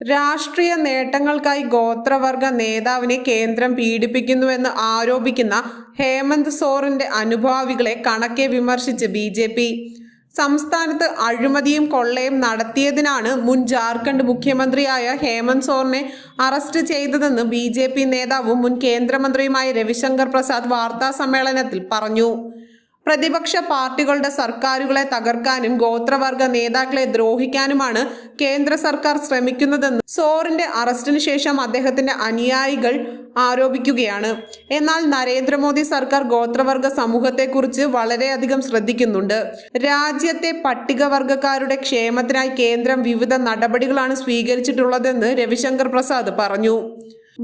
രാഷ്ട്രീയ നേട്ടങ്ങൾക്കായി ഗോത്രവർഗ നേതാവിനെ കേന്ദ്രം പീഡിപ്പിക്കുന്നുവെന്ന് ആരോപിക്കുന്ന ഹേമന്ത് സോറന്റെ അനുഭാവികളെ കണക്കെ വിമർശിച്ച് BJP. സംസ്ഥാനത്ത് അഴിമതിയും കൊള്ളയും നടത്തിയതിനാണ് മുൻ ജാർഖണ്ഡ് മുഖ്യമന്ത്രിയായ ഹേമന്ത് സോറനെ അറസ്റ്റ് ചെയ്തതെന്ന് BJP നേതാവും മുൻ കേന്ദ്രമന്ത്രിയുമായ രവിശങ്കർ പ്രസാദ് വാർത്താ സമ്മേളനത്തിൽ പറഞ്ഞു. പ്രതിപക്ഷ പാർട്ടികളുടെ സർക്കാരുകളെ തകർക്കാനും ഗോത്രവർഗ നേതാക്കളെ ദ്രോഹിക്കാനുമാണ് കേന്ദ്ര സർക്കാർ ശ്രമിക്കുന്നതെന്ന് സോറിന്റെ അറസ്റ്റിന് ശേഷം അദ്ദേഹത്തിന്റെ അനുയായികൾ ആരോപിക്കുകയാണ്. എന്നാൽ നരേന്ദ്രമോദി സർക്കാർ ഗോത്രവർഗ സമൂഹത്തെക്കുറിച്ച് വളരെയധികം ശ്രദ്ധിക്കുന്നുണ്ട്. രാജ്യത്തെ പട്ടികവർഗക്കാരുടെ ക്ഷേമത്തിനായി കേന്ദ്രം വിവിധ നടപടികളാണ് സ്വീകരിച്ചിട്ടുള്ളതെന്ന് രവിശങ്കർ പ്രസാദ് പറഞ്ഞു.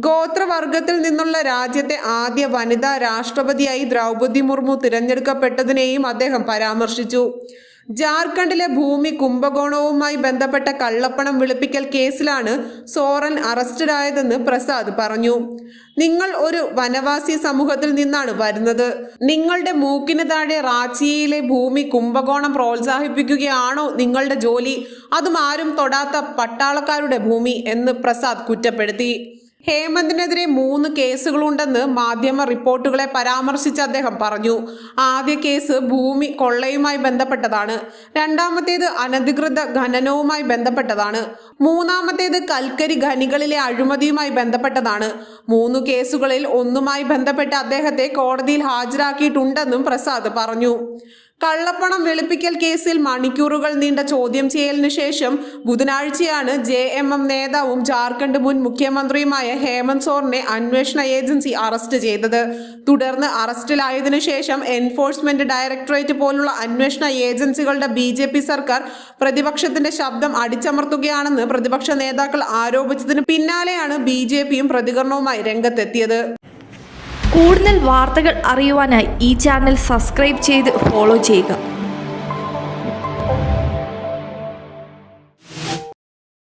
ഗോത്രവർഗത്തിൽ നിന്നുള്ള രാജ്യത്തെ ആദ്യ വനിതാ രാഷ്ട്രപതിയായി ദ്രൗപദി മുർമു തിരഞ്ഞെടുക്കപ്പെട്ടതിനെയും അദ്ദേഹം പരാമർശിച്ചു. ജാർഖണ്ഡിലെ ഭൂമി കുംഭകോണവുമായി ബന്ധപ്പെട്ട കള്ളപ്പണം വെളുപ്പിക്കൽ കേസിലാണ് സോറൻ അറസ്റ്റിലായതെന്ന് പ്രസാദ് പറഞ്ഞു. നിങ്ങൾ ഒരു വനവാസി സമൂഹത്തിൽ നിന്നാണ് വരുന്നത്. നിങ്ങളുടെ മൂക്കിന് താഴെ റാച്ചിയിലെ ഭൂമി കുംഭകോണം പ്രോത്സാഹിപ്പിക്കുകയാണോ നിങ്ങളുടെ ജോലി? അതും ആരും തൊടാത്ത പട്ടാളക്കാരുടെ ഭൂമി എന്ന് പ്രസാദ് കുറ്റപ്പെടുത്തി. ഹേമന്തിനെതിരെ 3 കേസുകളുണ്ടെന്ന് മാധ്യമ റിപ്പോർട്ടുകളെ പരാമർശിച്ച് അദ്ദേഹം പറഞ്ഞു. ആദ്യ കേസ് ഭൂമി കൊള്ളയുമായി ബന്ധപ്പെട്ടതാണ്. രണ്ടാമത്തേത് അനധികൃത ഖനനവുമായി ബന്ധപ്പെട്ടതാണ്. മൂന്നാമത്തേത് കൽക്കരി ഖനികളിലെ അഴിമതിയുമായി ബന്ധപ്പെട്ടതാണ്. 3 കേസുകളിൽ ഒന്നുമായി ബന്ധപ്പെട്ട് അദ്ദേഹത്തെ കോടതിയിൽ ഹാജരാക്കിയിട്ടുണ്ടെന്നും പ്രസാദ് പറഞ്ഞു. കള്ളപ്പണം വെളുപ്പിക്കൽ കേസിൽ മണിക്കൂറുകൾ നീണ്ട ചോദ്യം ചെയ്യലിന് ശേഷം ബുധനാഴ്ചയാണ് JMM നേതാവും ജാർഖണ്ഡ് മുൻ മുഖ്യമന്ത്രിയുമായ ഹേമന്ത് സോറിനെ അന്വേഷണ ഏജൻസി അറസ്റ്റ് ചെയ്തത്. തുടർന്ന് അറസ്റ്റിലായതിനു ശേഷം എൻഫോഴ്സ്മെന്റ് ഡയറക്ടറേറ്റ് പോലുള്ള അന്വേഷണ ഏജൻസികളുടെ BJP സർക്കാർ പ്രതിപക്ഷത്തിന്റെ ശബ്ദം അടിച്ചമർത്തുകയാണെന്ന് പ്രതിപക്ഷ നേതാക്കൾ ആരോപിച്ചതിന് പിന്നാലെയാണ് BJPയും പ്രതികരണവുമായി രംഗത്തെത്തിയത്. കൂടുതൽ വാർത്തകൾ അറിയുവാനായി ഈ ചാനൽ സബ്സ്ക്രൈബ് ചെയ്ത് ഫോളോ ചെയ്യുക.